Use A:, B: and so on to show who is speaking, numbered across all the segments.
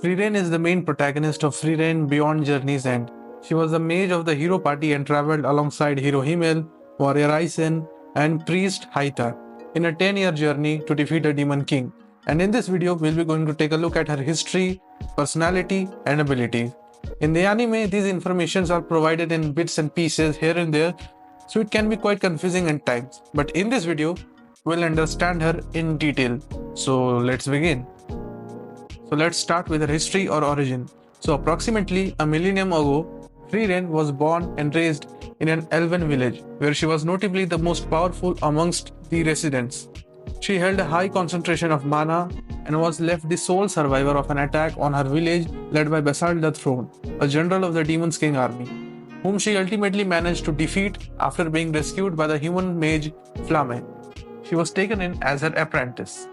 A: Frieren is the main protagonist of Frieren Beyond Journey's End. She was the mage of the hero party and traveled alongside hero Himmel, warrior Aizen, and priest Haita in a 10-year journey to defeat the Demon King. And in this video, we'll be going to take a look at her history, personality, and abilities. In the anime, these informations are provided in bits and pieces here and there, so it can be quite confusing at times. But in this video, we'll understand her in detail. So let's begin. So let's start with her history or origin. So approximately a millennium ago, Frieren was born and raised in an elven village, where she was notably the most powerful amongst the residents. She held a high concentration of mana and was left the sole survivor of an attack on her village led by Basalt the Throne, a general of the Demon's King army, whom she ultimately managed to defeat after being rescued by the human mage Flamme. She was taken in as her apprentice.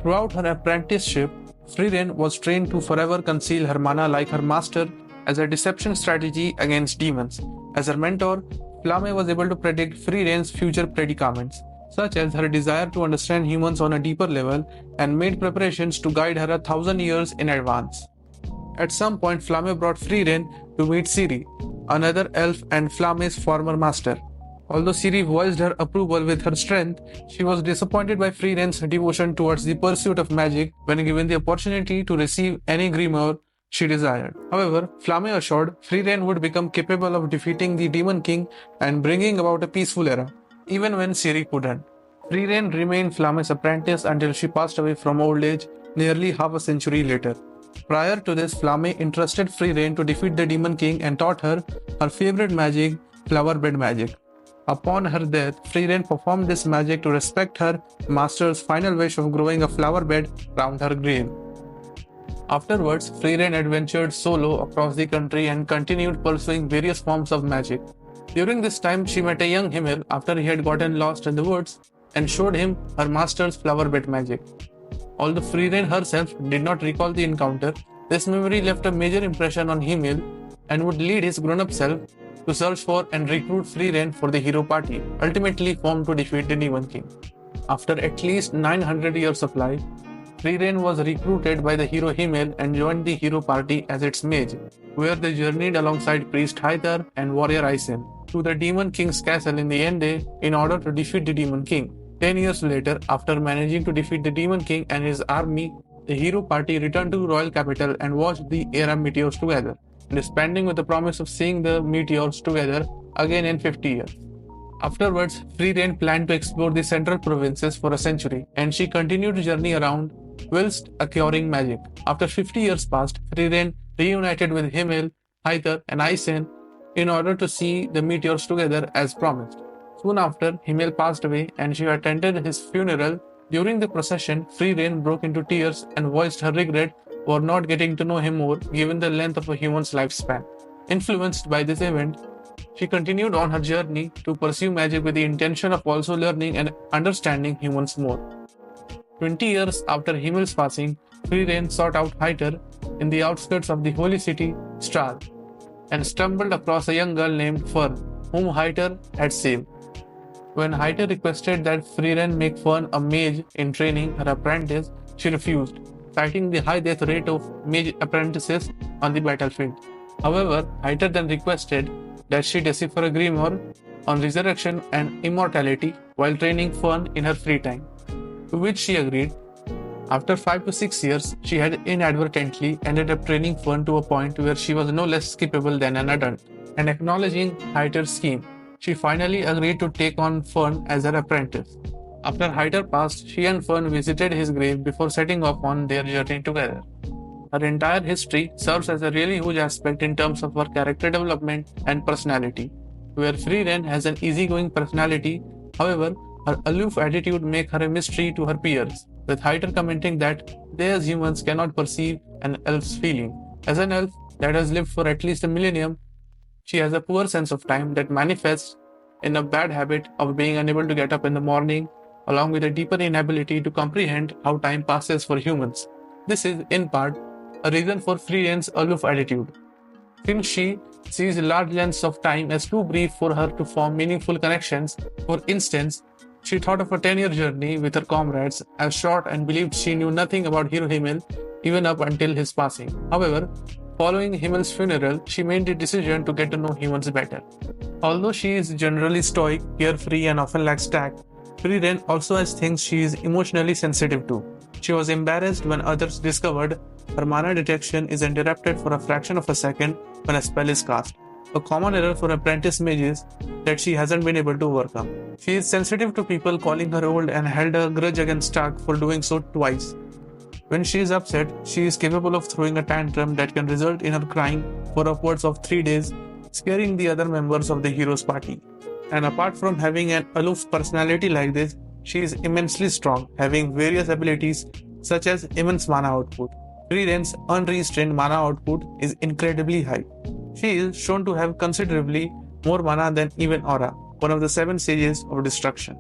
A: Throughout her apprenticeship, Frieren was trained to forever conceal her mana like her master as a deception strategy against demons. As her mentor, Flamme was able to predict Frieren's future predicaments, such as her desire to understand humans on a deeper level, and made preparations to guide her 1,000 years in advance. At some point, Flamme brought Frieren to meet Ciri, another elf and Flamme's former master. Although Ciri voiced her approval with her strength, she was disappointed by Frieren's devotion towards the pursuit of magic when given the opportunity to receive any grimoire she desired. However, Flamme assured Frieren would become capable of defeating the Demon King and bringing about a peaceful era, even when Ciri couldn't. Frieren remained Flamme's apprentice until she passed away from old age nearly half a century later. Prior to this, Flamme entrusted Frieren to defeat the Demon King and taught her her favorite magic, flower bed magic. Upon her death, Frieren performed this magic to respect her master's final wish of growing a flower bed round her grave. Afterwards, Frieren adventured solo across the country and continued pursuing various forms of magic. During this time, she met a young Himmel after he had gotten lost in the woods and showed him her master's flower bed magic. Although Frieren herself did not recall the encounter, this memory left a major impression on Himmel and would lead his grown-up self to search for and recruit Frieren for the hero party, ultimately formed to defeat the Demon King. After at least 900 years of life, Frieren was recruited by the hero Himmel and joined the hero party as its mage, where they journeyed alongside priest Haithar and warrior Aizen to the Demon King's castle in the Ende in order to defeat the Demon King. 10 years later, after managing to defeat the Demon King and his army, the hero party returned to royal capital and watched the era meteors together, disbanding with the promise of seeing the meteors together again in 50 years. Afterwards, Frieren planned to explore the central provinces for a century, and she continued to journey around whilst acquiring magic. After 50 years passed, Frieren reunited with Himmel, Haithar, and Aizen in order to see the meteors together as promised. Soon after, Himmel passed away and she attended his funeral. During the procession, Frieren broke into tears and voiced her regret for not getting to know him more given the length of a human's lifespan. Influenced by this event, she continued on her journey to pursue magic with the intention of also learning and understanding humans more. 20 years after Himmel's passing, Frieren sought out Haithar in the outskirts of the holy city, Strahl, and stumbled across a young girl named Fern, whom Haithar had saved. When Haithar requested that Frieren make Fern a mage in training her apprentice, she refused, citing the high death rate of mage apprentices on the battlefield. However, Haithar then requested that she decipher a grimoire on resurrection and immortality while training Fern in her free time, to which she agreed. After 5 to 6 years, she had inadvertently ended up training Fern to a point where she was no less capable than an adult, and acknowledging Haithar's scheme, she finally agreed to take on Fern as her apprentice. After Haithar passed, she and Fern visited his grave before setting off on their journey together. Her entire history serves as a really huge aspect in terms of her character development and personality. Where Frieren has an easygoing personality, however, her aloof attitude makes her a mystery to her peers, with Haithar commenting that they as humans cannot perceive an elf's feeling. As an elf that has lived for at least a millennium, she has a poor sense of time that manifests in a bad habit of being unable to get up in the morning, along with a deeper inability to comprehend how time passes for humans. This is, in part, a reason for Frieren's aloof attitude, since she sees large lengths of time as too brief for her to form meaningful connections. For instance, she thought of a 10-year journey with her comrades as short and believed she knew nothing about Hero Himmel even up until his passing. However, following Himmel's funeral, she made the decision to get to know humans better. Although she is generally stoic, carefree, and often lacks tact, Frieren also has things she is emotionally sensitive to. She was embarrassed when others discovered her mana detection is interrupted for a fraction of a second when a spell is cast, a common error for apprentice mages that she hasn't been able to overcome. She is sensitive to people calling her old and held a grudge against Stark for doing so twice. When she is upset, she is capable of throwing a tantrum that can result in her crying for upwards of 3 days, scaring the other members of the hero's party. And apart from having an aloof personality like this, she is immensely strong, having various abilities such as immense mana output. Frieren's unrestrained mana output is incredibly high. She is shown to have considerably more mana than even Aura, one of the 7 sages of destruction.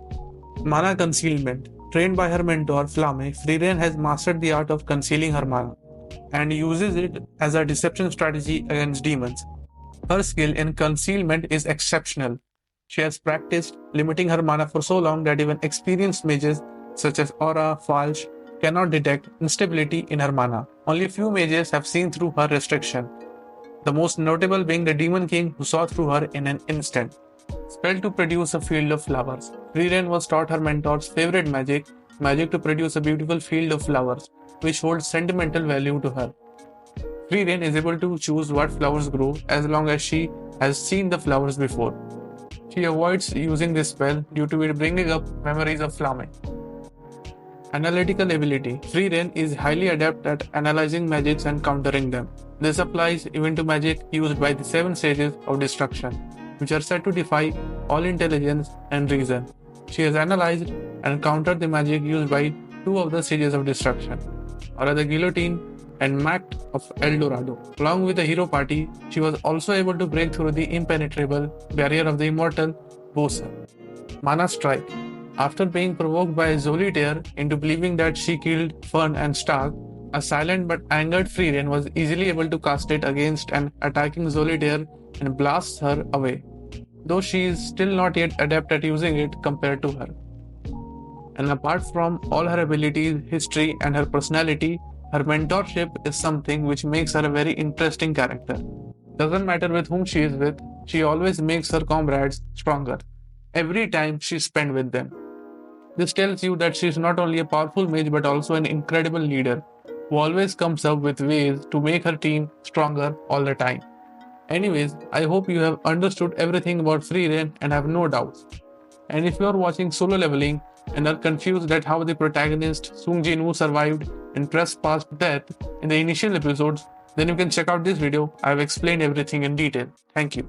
A: Mana concealment. Trained by her mentor Flamme, Frieren has mastered the art of concealing her mana and uses it as a deception strategy against demons. Her skill in concealment is exceptional. She has practiced limiting her mana for so long that even experienced mages such as Aura, Falch cannot detect instability in her mana. Only few mages have seen through her restriction, the most notable being the Demon King who saw through her in an instant. Spell to produce a field of flowers. Frieren was taught her mentor's favorite magic to produce a beautiful field of flowers, which holds sentimental value to her. Frieren is able to choose what flowers grow as long as she has seen the flowers before. She avoids using this spell due to it bringing up memories of Flamme. Analytical ability. Frieren is highly adept at analyzing magics and countering them. This applies even to magic used by the 7 sages of destruction, which are said to defy all intelligence and reason. She has analyzed and countered the magic used by 2 of the sages of destruction, or the Guillotine and Mact of El Dorado. Along with the hero party, she was also able to break through the impenetrable barrier of the immortal Bosa. Mana Strike. After being provoked by Zolitaire into believing that she killed Fern and Stark, a silent but angered Frieren was easily able to cast it against an attacking Zolitaire and blasts her away, though she is still not yet adept at using it compared to her. And apart from all her abilities, history, and her personality, her mentorship is something which makes her a very interesting character. Doesn't matter with whom she is with, she always makes her comrades stronger every time she spends with them. This tells you that she is not only a powerful mage but also an incredible leader who always comes up with ways to make her team stronger all the time. Anyways, I hope you have understood everything about Frieren and have no doubts. And if you are watching Solo Leveling and are confused at how the protagonist Sung Jin-woo survived and trespassed death in the initial episodes, then you can check out this video. I have explained everything in detail. Thank you.